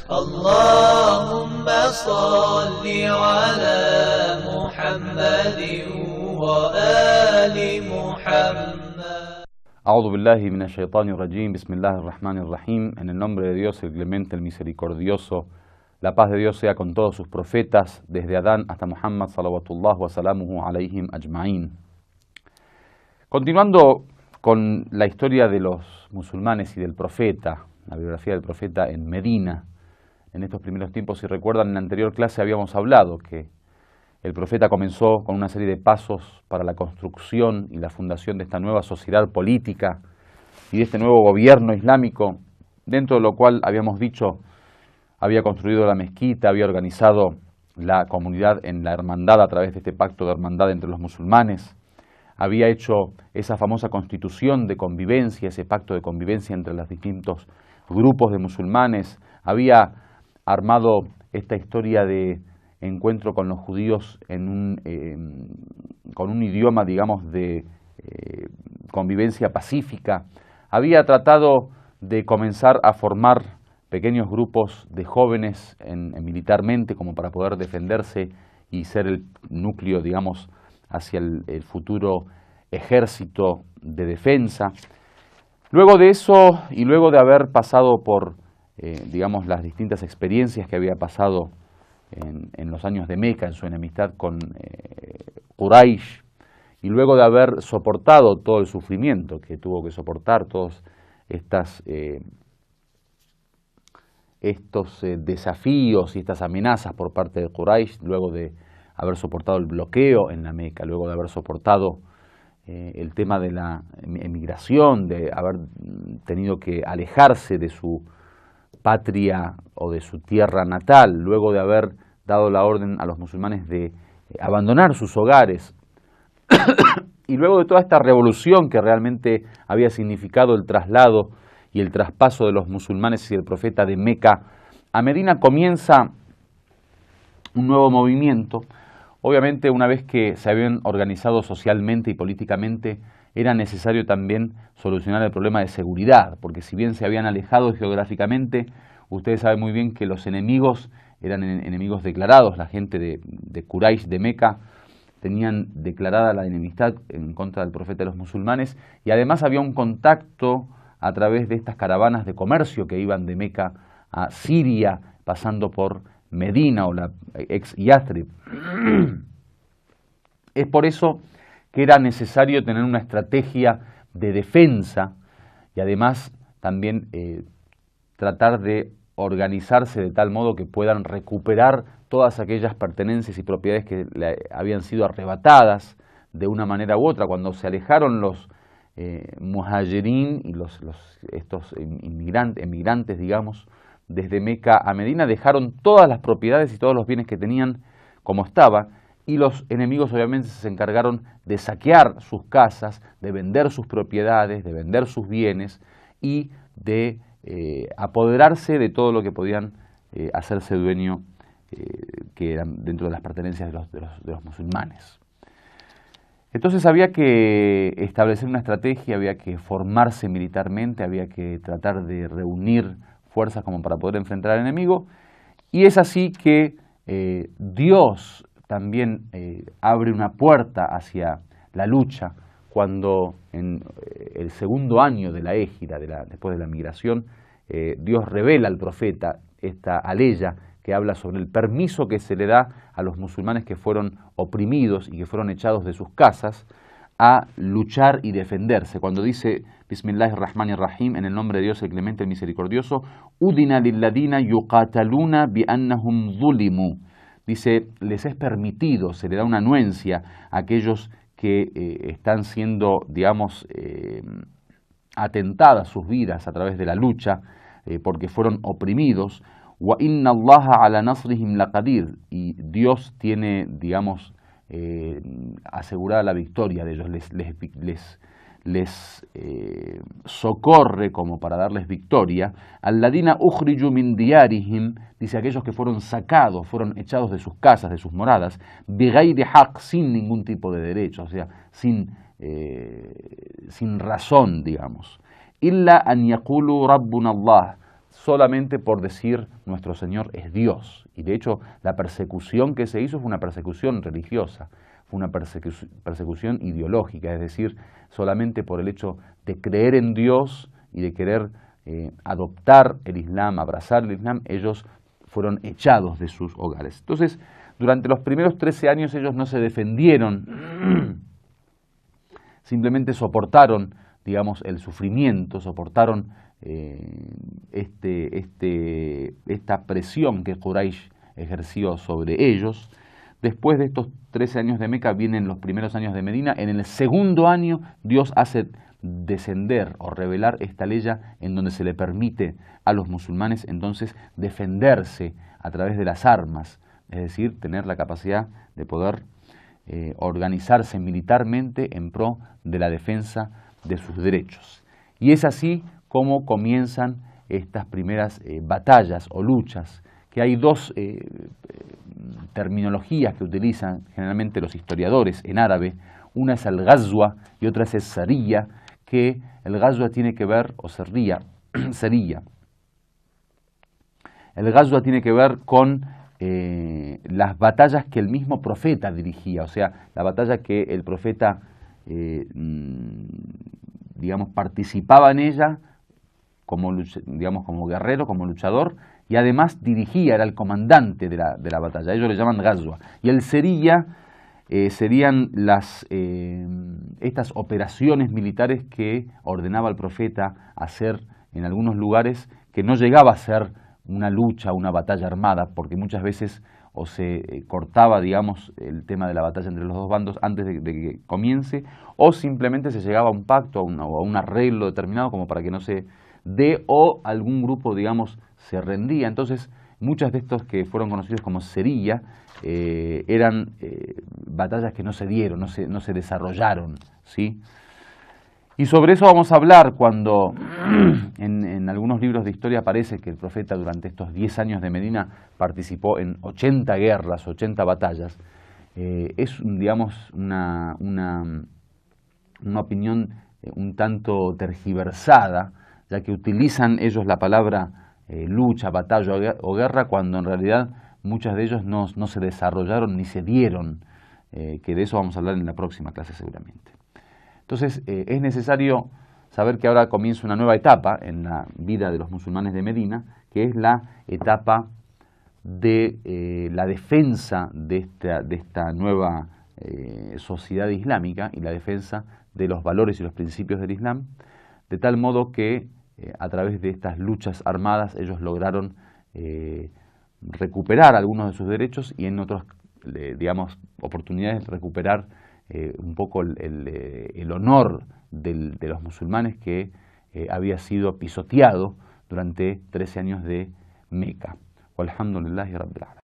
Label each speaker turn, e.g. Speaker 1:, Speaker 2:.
Speaker 1: اللهم صل على محمد وآل محمد.
Speaker 2: A'udhu billahi minash shaitani rajim, bismillahir rahmanir rahim. En el nombre de Dios, el clemente, el misericordioso, la paz de Dios sea con todos sus profetas, desde Adán hasta Muhammad, salawatullah wa salamuhu alayhim ajma'in. Continuando con la historia de los musulmanes y del profeta, la biografía del profeta en Medina, en estos primeros tiempos, si recuerdan, en la anterior clase habíamos hablado que el profeta comenzó con una serie de pasos para la construcción y la fundación de esta nueva sociedad política y de este nuevo gobierno islámico, dentro de lo cual habíamos dicho, había construido la mezquita, había organizado la comunidad en la hermandad a través de este pacto de hermandad entre los musulmanes, había hecho esa famosa constitución de convivencia, ese pacto de convivencia entre los distintos grupos de musulmanes, había armado esta historia de encuentro con los judíos con un idioma, digamos, de convivencia pacífica. Había tratado de comenzar a formar pequeños grupos de jóvenes militarmente como para poder defenderse y ser el núcleo, digamos, hacia el futuro ejército de defensa. Luego de eso y luego de haber pasado por digamos, las distintas experiencias que había pasado en los años de Meca, en su enemistad con Quraysh, y luego de haber soportado todo el sufrimiento que tuvo que soportar, todos estos desafíos y estas amenazas por parte de Quraysh, luego de haber soportado el bloqueo en la Meca, luego de haber soportado el tema de la emigración, de haber tenido que alejarse de su patria o de su tierra natal, luego de haber dado la orden a los musulmanes de abandonar sus hogares, y luego de toda esta revolución que realmente había significado el traslado y el traspaso de los musulmanes y el profeta de Meca a Medina, comienza un nuevo movimiento. Obviamente, una vez que se habían organizado socialmente y políticamente, era necesario también solucionar el problema de seguridad, porque si bien se habían alejado geográficamente, ustedes saben muy bien que los enemigos eran enemigos declarados. La gente de Quraysh, de Meca, tenían declarada la enemistad en contra del profeta de los musulmanes, y además había un contacto a través de estas caravanas de comercio que iban de Meca a Siria, pasando por Medina o la ex Yathrib. Es por eso que era necesario tener una estrategia de defensa y además también tratar de organizarse de tal modo que puedan recuperar todas aquellas pertenencias y propiedades que le habían sido arrebatadas de una manera u otra. Cuando se alejaron los muhajirín y estos emigrantes, digamos, desde Meca a Medina, dejaron todas las propiedades y todos los bienes que tenían como estaba, y los enemigos obviamente se encargaron de saquear sus casas, de vender sus propiedades, de vender sus bienes y de apoderarse de todo lo que podían hacerse dueño, que eran dentro de las pertenencias de los musulmanes. Entonces había que establecer una estrategia, había que formarse militarmente, había que tratar de reunir fuerzas como para poder enfrentar al enemigo, y es así que Dios también abre una puerta hacia la lucha cuando en el segundo año de la Égira, después de la migración, Dios revela al profeta esta aleya que habla sobre el permiso que se le da a los musulmanes que fueron oprimidos y que fueron echados de sus casas a luchar y defenderse. Cuando dice Bismillahirrahmanirrahim, en el nombre de Dios el clemente, el misericordioso, Udina lilladina yuqataluna bi annahum zulimu. Dice, les es permitido, se le da una anuencia a aquellos que están siendo, digamos, atentadas sus vidas a través de la lucha, porque fueron oprimidos. Wa inna Allaha ala nasrihim laqadir. Y Dios tiene, digamos, asegurada la victoria de ellos, les socorre como para darles victoria. Alladina ukhriju min diyarihim, dice aquellos que fueron sacados, fueron echados de sus casas, de sus moradas, bighayri haqq, sin ningún tipo de derecho, o sea, sin razón, digamos. Illa an yaqulu rabbuna Allah, solamente por decir nuestro Señor es Dios. Y de hecho la persecución que se hizo fue una persecución religiosa, fue una persecución ideológica, es decir, solamente por el hecho de creer en Dios y de querer adoptar el Islam, abrazar el Islam, ellos fueron echados de sus hogares. Entonces, durante los primeros 13 años ellos no se defendieron, simplemente soportaron, digamos, el sufrimiento, soportaron esta presión que Quraysh ejerció sobre ellos. Después de estos 13 años de Meca vienen los primeros años de Medina. En el segundo año Dios hace descender o revelar esta ley en donde se le permite a los musulmanes entonces defenderse a través de las armas, es decir, tener la capacidad de poder organizarse militarmente en pro de la defensa de sus derechos. Y es así como comienzan estas primeras batallas o luchas, que hay dos terminologías que utilizan generalmente los historiadores en árabe. Una es el ghazwa y otra es el sariyya, que el ghazwa tiene que ver, o sariyya, el ghazwa tiene que ver con las batallas que el mismo profeta dirigía, o sea, la batalla que el profeta, digamos, participaba en ella como, digamos, como guerrero, como luchador, y además dirigía, era el comandante de la batalla. Ellos le llaman ghazwa. Y el sariyya serían estas operaciones militares que ordenaba el profeta hacer en algunos lugares, que no llegaba a ser una lucha, una batalla armada, porque muchas veces o se cortaba, digamos, el tema de la batalla entre los dos bandos antes de que comience, o simplemente se llegaba a un pacto, a un arreglo determinado como para que no se dé, o algún grupo, digamos, se rendía. Entonces, muchas de estos que fueron conocidos como sariyya eran batallas que no se dieron, no se desarrollaron, ¿sí? Y sobre eso vamos a hablar cuando en algunos libros de historia aparece que el profeta durante estos 10 años de Medina participó en 80 guerras, 80 batallas. Es, digamos, una opinión un tanto tergiversada, ya que utilizan ellos la palabra lucha, batalla o guerra, cuando en realidad muchas de ellos no se desarrollaron ni se dieron, que de eso vamos a hablar en la próxima clase seguramente. Entonces es necesario saber que ahora comienza una nueva etapa en la vida de los musulmanes de Medina, que es la etapa de la defensa de esta nueva sociedad islámica y la defensa de los valores y los principios del Islam, de tal modo que a través de estas luchas armadas ellos lograron recuperar algunos de sus derechos y en otras, digamos, oportunidades recuperar un poco el honor de los musulmanes que había sido pisoteado durante 13 años de Meca. Walhamdulillahi Rabbil Alamin.